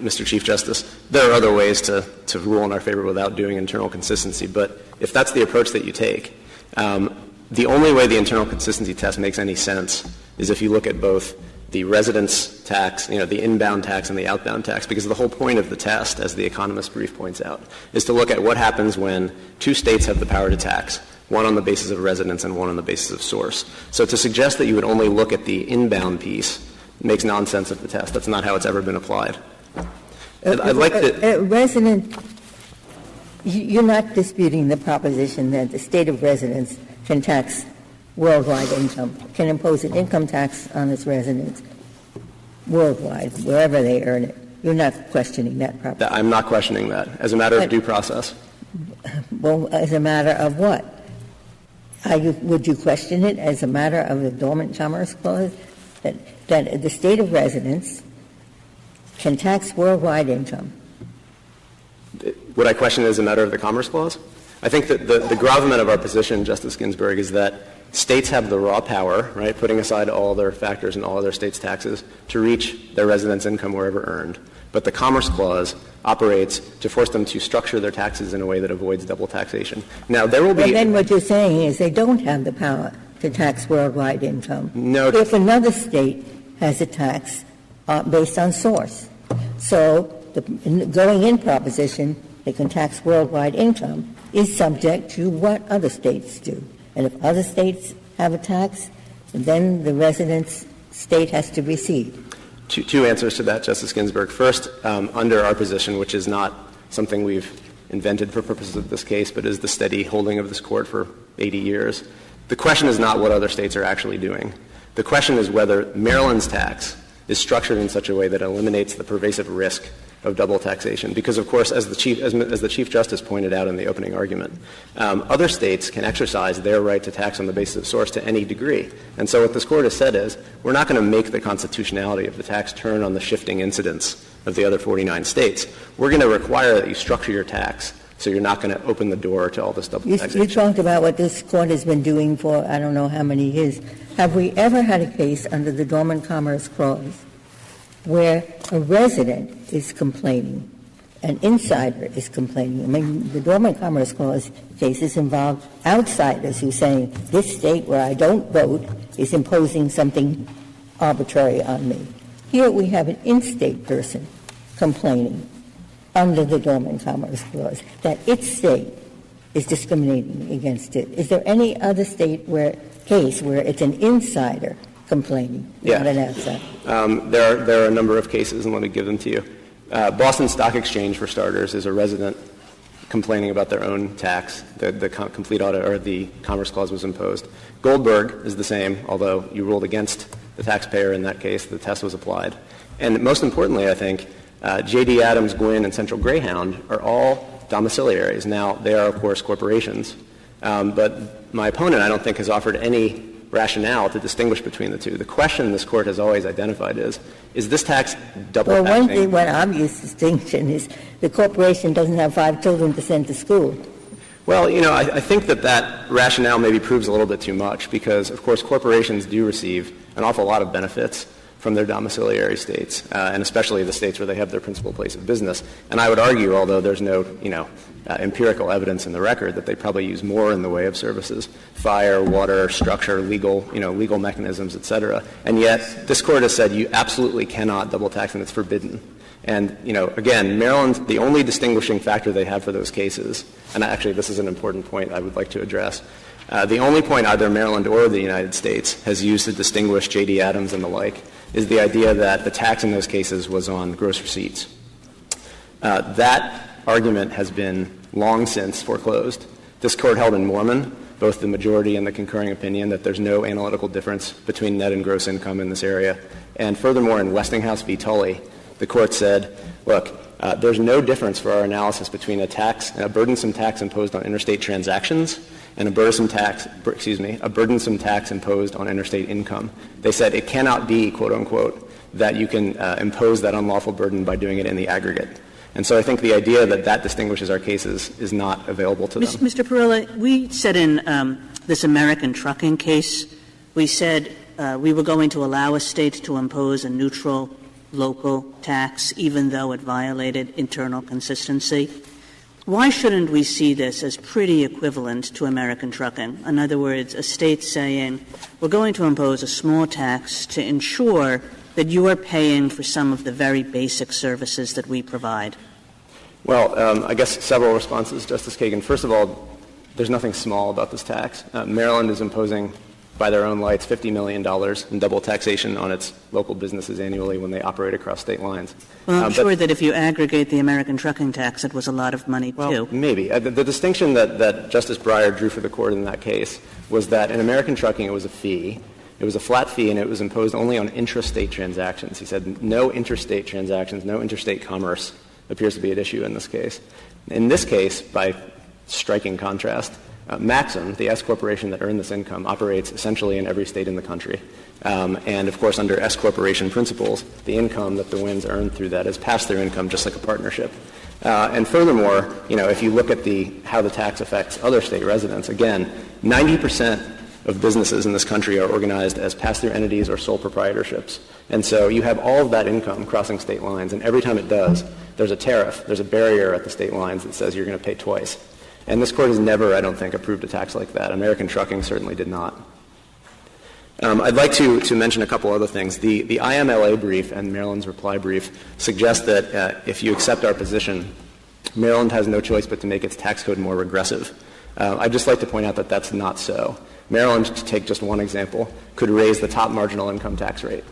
Mr. Chief Justice, there are other ways to rule in our favor without doing internal consistency. But if that's the approach that you take, the only way the internal consistency test makes any sense is if you look at both the residence tax, the inbound tax and the outbound tax, because the whole point of the test, as the economist brief points out, is to look at what happens when two states have the power to tax, one on the basis of residence and one on the basis of source. So to suggest that you would only look at the inbound piece makes nonsense of the test. That's not how it's ever been applied. I'd like to resident, you're not disputing the proposition that the state of residence can tax worldwide income, can impose an income tax on its residents worldwide, wherever they earn it. You're not questioning that proposition. I'm not questioning that as a matter of due process. Well, as a matter of what? Would you question it as a matter of the Dormant Commerce Clause, that the state of residence can tax worldwide income? Would I question it as a matter of the Commerce Clause? I think that the gravamen of our position, Justice Ginsburg, is that states have the raw power, right, putting aside all their factors and all other states' taxes, to reach their residents' income wherever earned. But the Commerce Clause operates to force them to structure their taxes in a way that avoids double taxation. Now, there will be — But then what you're saying is they don't have the power to tax worldwide income. No. If another state has a tax based on source. So the going-in proposition, they can tax worldwide income, is subject to what other states do. And if other states have a tax, then the resident's state has to recede. Two answers to that, Justice Ginsburg. First, under our position, which is not something we've invented for purposes of this case, but is the steady holding of this Court for 80 years, the question is not what other states are actually doing. The question is whether Maryland's tax is structured in such a way that eliminates the pervasive risk of double taxation. Because, of course, as the Chief Justice pointed out in the opening argument, other states can exercise their right to tax on the basis of source to any degree. And so what this Court has said is we're not going to make the constitutionality of the tax turn on the shifting incidence of the other 49 states. We're going to require that you structure your tax so you're not going to open the door to all this double taxation. You talked about what this Court has been doing for I don't know how many years. Have we ever had a case under the Dormant Commerce Clause where a resident is complaining, an insider is complaining? I mean, the Dormant Commerce Clause cases involve outsiders who are saying, this state where I don't vote is imposing something arbitrary on me. Here we have an in-state person complaining under the Dormant Commerce Clause that its state is discriminating against it. Is there any other state case where it's an insider complaining, not an outsider? There are a number of cases, and let me give them to you. Boston Stock Exchange, for starters, is a resident complaining about their own tax. The complete audit or the Commerce Clause was imposed. Goldberg is the same, although you ruled against the taxpayer in that case. The test was applied. And most importantly, I think, J.D. Adams, Wynne, and Central Greyhound are all domiciliaries. Now, they are, of course, corporations. But my opponent, I don't think, has offered any rationale to distinguish between the two. The question this Court has always identified is this tax double taxing? One obvious distinction is the corporation doesn't have 5 children to send to school. Well, I think that rationale maybe proves a little bit too much because, of course, corporations do receive an awful lot of benefits from their domiciliary states, and especially the states where they have their principal place of business. And I would argue, although there's no, empirical evidence in the record, that they probably use more in the way of services, fire, water, structure, legal mechanisms, et cetera. And yet, this Court has said you absolutely cannot double tax, and it's forbidden. And, again, Maryland, the only distinguishing factor they have for those cases, and actually this is an important point I would like to address, the only point either Maryland or the United States has used to distinguish J.D. Adams and the like is the idea that the tax in those cases was on gross receipts. That argument has been long since foreclosed. This Court held in Mormon, both the majority and the concurring opinion, that there's no analytical difference between net and gross income in this area. And furthermore, in Westinghouse v. Tully, the Court said, look, there's no difference for our analysis between a burdensome tax imposed on interstate transactions and a burdensome tax imposed on interstate income. They said it cannot be, quote unquote, that you can impose that unlawful burden by doing it in the aggregate. And so I think the idea that distinguishes our cases is not available to them. Mr. Perrella, we said in this American trucking case, we said we were going to allow a state to impose a neutral local tax even though it violated internal consistency. Why shouldn't we see this as pretty equivalent to American trucking? In other words, a state saying, we're going to impose a small tax to ensure that you are paying for some of the very basic services that we provide? Well, I guess several responses, Justice Kagan. First of all, there's nothing small about this tax. Maryland is imposing, by their own lights, $50 million in double taxation on its local businesses annually when they operate across state lines. Well, I'm sure that if you aggregate the American trucking tax, it was a lot of money, too. Maybe. The distinction that Justice Breyer drew for the Court in that case was that in American trucking it was a fee. It was a flat fee, and it was imposed only on intrastate transactions. He said no interstate transactions, no interstate commerce appears to be at issue in this case. In this case, by striking contrast, Maxim, the S corporation that earned this income, operates essentially in every state in the country. And, of course, under S corporation principles, the income that the Wynnes earn through that is pass-through income just like a partnership. And furthermore, if you look at how the tax affects other state residents, again, 90% of businesses in this country are organized as pass-through entities or sole proprietorships. And so you have all of that income crossing state lines, and every time it does, there's a tariff, there's a barrier at the state lines that says you're going to pay twice. And this Court has never, I don't think, approved a tax like that. American trucking certainly did not. I'd like to mention a couple other things. The IMLA brief and Maryland's reply brief suggest that if you accept our position, Maryland has no choice but to make its tax code more regressive. I'd just like to point out that that's not so. Maryland, to take just one example, could raise the top marginal income tax rate.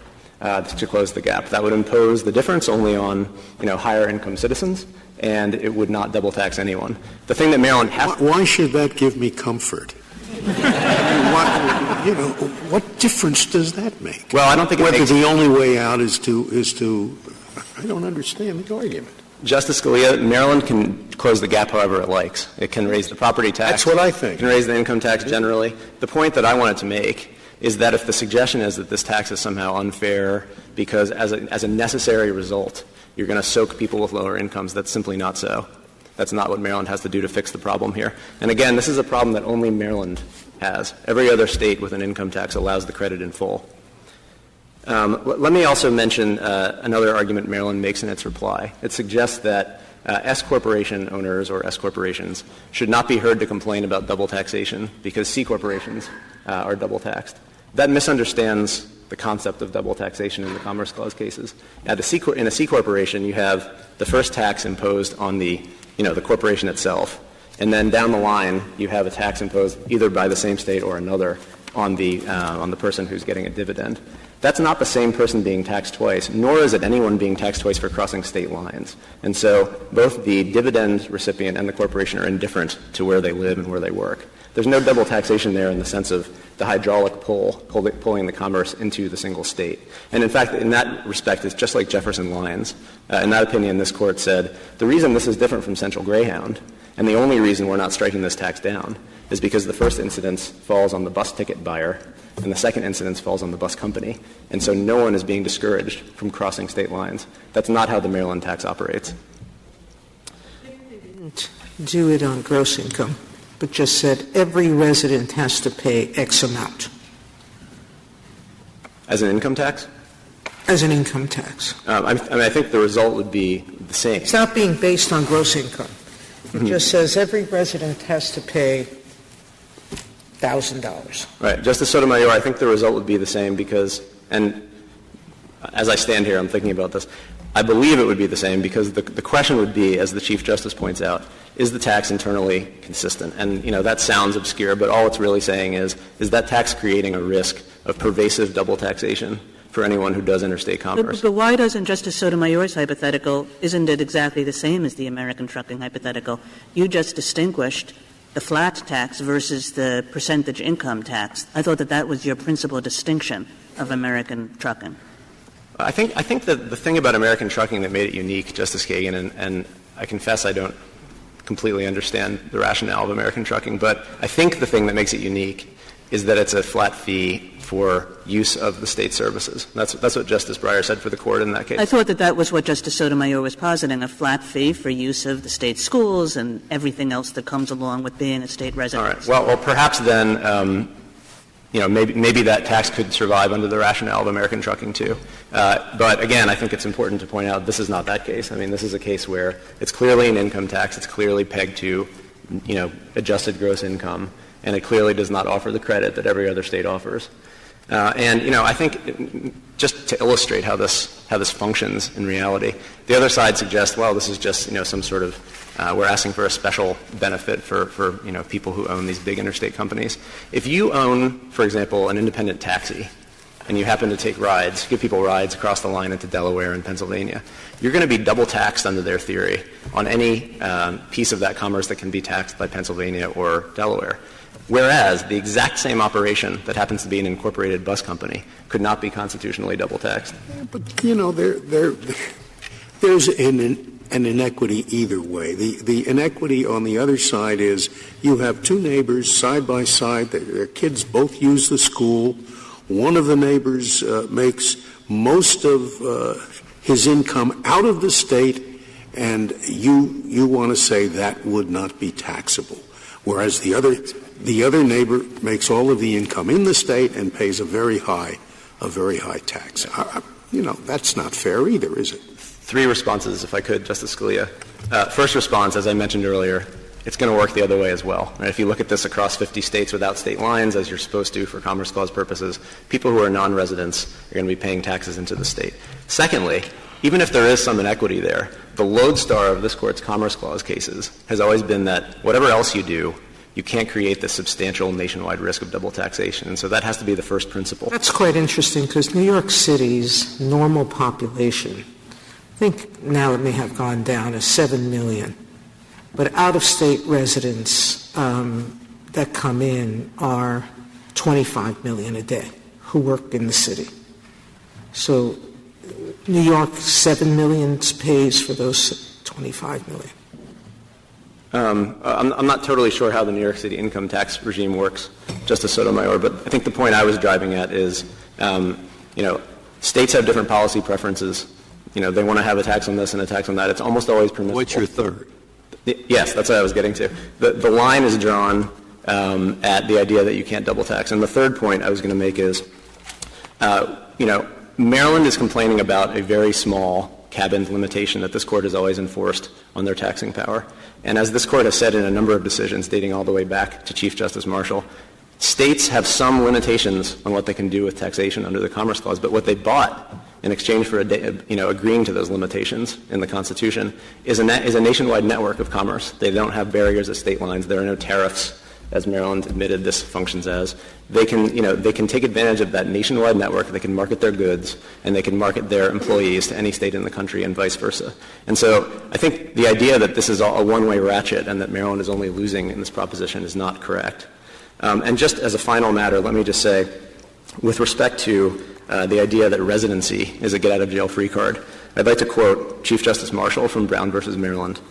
to close the gap. That would impose the difference only on, higher income citizens, and it would not double tax anyone. The thing that Maryland has Why should that give me comfort? What difference does that make? Well, I don't think whether the only way out is to I don't understand the argument. Justice Scalia, Maryland can close the gap however it likes. It can raise the property tax. That's what I think. It can raise the income tax generally. The point that I wanted to make is that if the suggestion is that this tax is somehow unfair because as a necessary result you're going to soak people with lower incomes, that's simply not so. That's not what Maryland has to do to fix the problem here. And again, this is a problem that only Maryland has. Every other state with an income tax allows the credit in full. Let me also mention another argument Maryland makes in its reply. It suggests that S-corporation owners or S-corporations should not be heard to complain about double taxation because C-corporations are double taxed. That misunderstands the concept of double taxation in the Commerce Clause cases. In a C-corporation, you have the first tax imposed on the corporation itself, and then down the line you have a tax imposed either by the same state or another on the person who's getting a dividend. That's not the same person being taxed twice, nor is it anyone being taxed twice for crossing state lines. And so both the dividend recipient and the corporation are indifferent to where they live and where they work. There's no double taxation there in the sense of the hydraulic pulling the commerce into the single state. And in fact, in that respect, it's just like Jefferson Lines. In that opinion, this Court said, the reason this is different from Central Greyhound, and the only reason we're not striking this tax down, is because the first incidence falls on the bus ticket buyer, and the second incidence falls on the bus company. And so no one is being discouraged from crossing state lines. That's not how the Maryland tax operates. They didn't do it on gross income, but just said every resident has to pay X amount. As an income tax? As an income tax. I think the result would be the same. It's not being based on gross income. It just says every resident has to pay $1,000. Right. Justice Sotomayor, I think the result would be the same because, and as I stand here, I'm thinking about this, I believe it would be the same because the question would be, as the Chief Justice points out, is the tax internally consistent? And, that sounds obscure, but all it's really saying is that tax creating a risk of pervasive double taxation for anyone who does interstate commerce? But why doesn't Justice Sotomayor's hypothetical, isn't it exactly the same as the American trucking hypothetical? You just distinguished the flat tax versus the percentage income tax. I thought that was your principal distinction of American trucking. I think that the thing about American trucking that made it unique, Justice Kagan, and I confess I don't completely understand the rationale of American trucking, but I think the thing that makes it unique is that it's a flat fee for use of the state services. That's what Justice Breyer said for the Court in that case. I thought that was what Justice Sotomayor was positing, a flat fee for use of the state schools and everything else that comes along with being a state resident. All right. Well, perhaps then, maybe that tax could survive under the rationale of American trucking too. But again, I think it's important to point out this is not that case. I mean, this is a case where it's clearly an income tax. It's clearly pegged to, adjusted gross income, and it clearly does not offer the credit that every other state offers. I think just to illustrate how this functions in reality, the other side suggests, well, this is just, some sort of, we're asking for a special benefit for people who own these big interstate companies. If you own, for example, an independent taxi, and you happen to take rides, give people rides across the line into Delaware and Pennsylvania, you're going to be double taxed under their theory on any piece of that commerce that can be taxed by Pennsylvania or Delaware. Whereas the exact same operation that happens to be an incorporated bus company could not be constitutionally double taxed. Yeah, but, there's an inequity either way. The inequity on the other side is you have two neighbors side by side. Their kids both use the school. One of the neighbors makes most of his income out of the state, and you want to say that would not be taxable. Whereas the other neighbor makes all of the income in the state and pays a very high tax. That's not fair either, is it? Three responses, if I could, Justice Scalia. First response, as I mentioned earlier, it's going to work the other way as well. Right? If you look at this across 50 states without state lines, as you're supposed to for Commerce Clause purposes, people who are non-residents are going to be paying taxes into the state. Secondly, even if there is some inequity there, the lodestar of this Court's Commerce Clause cases has always been that whatever else you do, you can't create the substantial nationwide risk of double taxation. And so that has to be the first principle. That's quite interesting because New York City's normal population, I think now it may have gone down to 7 million, but out-of-state residents that come in are 25 million a day who work in the city. So New York, 7 million pays for those 25 million. I'm not totally sure how the New York City income tax regime works, Justice Sotomayor, but I think the point I was driving at is, states have different policy preferences. They want to have a tax on this and a tax on that. It's almost always permissible. What's your third? Yes, that's what I was getting to. The line is drawn at the idea that you can't double tax. And the third point I was going to make is, Maryland is complaining about a very small cabin limitation that this Court has always enforced on their taxing power. And as this Court has said in a number of decisions dating all the way back to Chief Justice Marshall, states have some limitations on what they can do with taxation under the Commerce Clause, but what they bought in exchange for agreeing to those limitations in the Constitution is a nationwide network of commerce. They don't have barriers at state lines. There are no tariffs, as Maryland admitted this functions as. They can take advantage of that nationwide network. They can market their goods, and they can market their employees to any state in the country and vice versa. And so I think the idea that this is a one-way ratchet and that Maryland is only losing in this proposition is not correct. And just as a final matter, let me just say, with respect to the idea that residency is a get-out-of-jail-free card, I'd like to quote Chief Justice Marshall from Brown v. Maryland.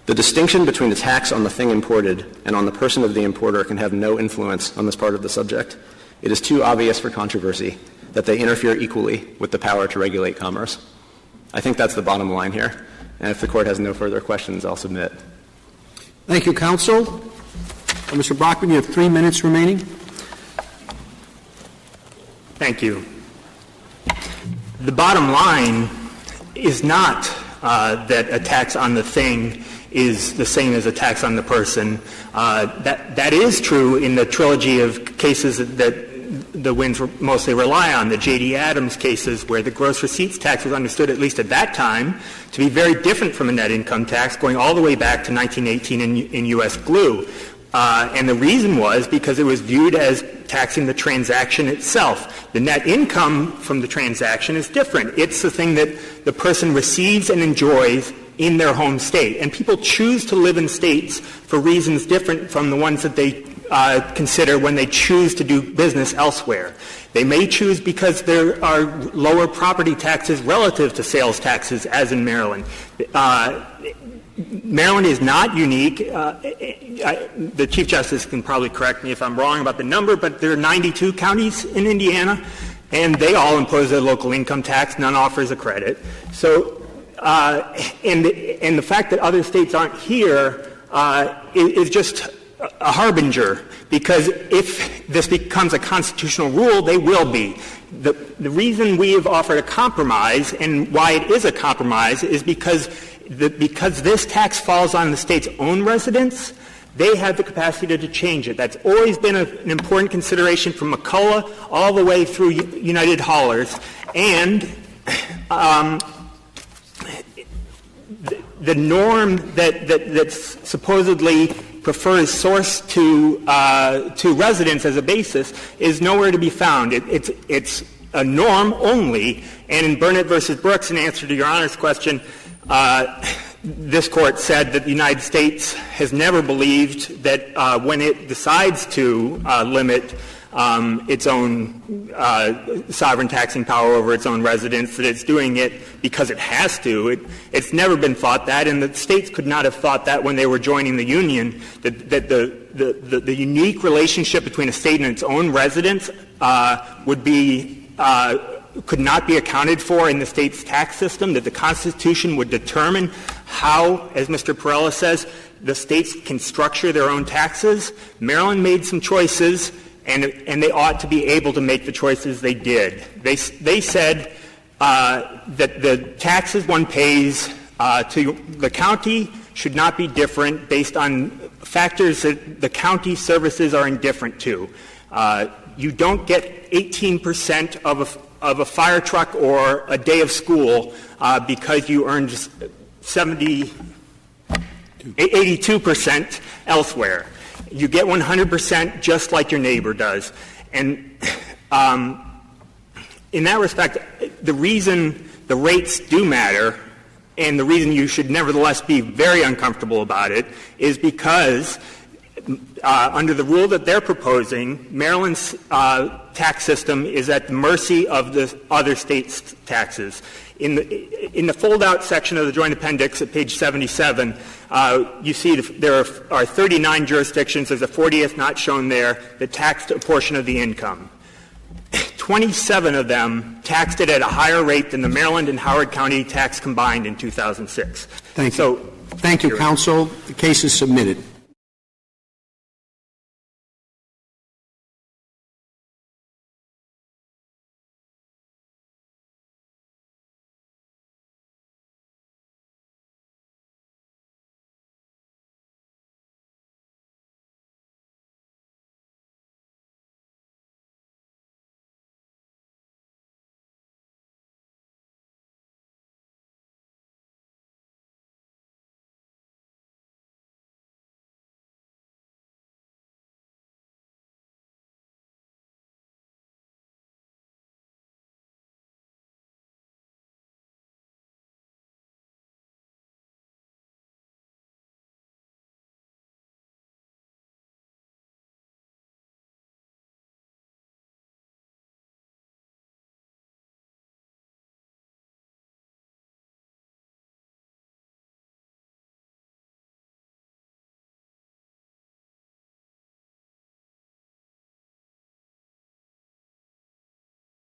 The distinction between the tax on the thing imported and on the person of the importer can have no influence on this part of the subject. It is too obvious for controversy that they interfere equally with the power to regulate commerce. I think that's the bottom line here. And if the Court has no further questions, I'll submit. Thank you, counsel. Mr. Brockman, you have 3 minutes remaining. Thank you. The bottom line is not that a tax on the thing is the same as a tax on the person. That is true in the trilogy of cases that the Wynnes mostly rely on, the J.D. Adams cases, where the gross receipts tax was understood, at least at that time, to be very different from a net income tax, going all the way back to 1918 in U.S. glue. And the reason was because it was viewed as taxing the transaction itself. The net income from the transaction is different. It's the thing that the person receives and enjoys in their home state. And people choose to live in states for reasons different from the ones that they consider when they choose to do business elsewhere. They may choose because there are lower property taxes relative to sales taxes, as in Maryland. Maryland is not unique. The Chief Justice can probably correct me if I'm wrong about the number, but there are 92 counties in Indiana, and they all impose a local income tax. None offers a credit. So, and the fact that other states aren't here is just a harbinger, because if this becomes a constitutional rule, they will be. The reason we have offered a compromise, and why it is a compromise, is because this tax falls on the state's own residents, they have the capacity to change it. That's always been an important consideration from McCullough all the way through United Haulers. And the norm that supposedly prefers source to residence as a basis is nowhere to be found. It's a norm only. And in Burnett v. Brooks, in answer to Your Honor's question, this Court said that the United States has never believed that when it decides to limit its own sovereign taxing power over its own residents, that it's doing it because it has to. It's never been thought that, and the states could not have thought that when they were joining the Union, that the unique relationship between a state and its own residents could not be accounted for in the state's tax system, that the Constitution would determine how, as Mr. Perella says, the states can structure their own taxes. Maryland made some choices, and they ought to be able to make the choices they did. They said that the taxes one pays to the county should not be different based on factors that the county services are indifferent to. You don't get 18% of a fire truck or a day of school because you earned 82% elsewhere. You get 100% just like your neighbor does. And in that respect, the reason the rates do matter and the reason you should nevertheless be very uncomfortable about it is because under the rule that they're proposing, Maryland's tax system is at the mercy of the other states' taxes. In the fold-out section of the Joint Appendix at page 77, you see there are 39 jurisdictions. There's a 40th not shown there that taxed a portion of the income. 27 of them taxed it at a higher rate than the Maryland and Howard County tax combined in 2006. Thank you. Thank you, counsel. The case is submitted.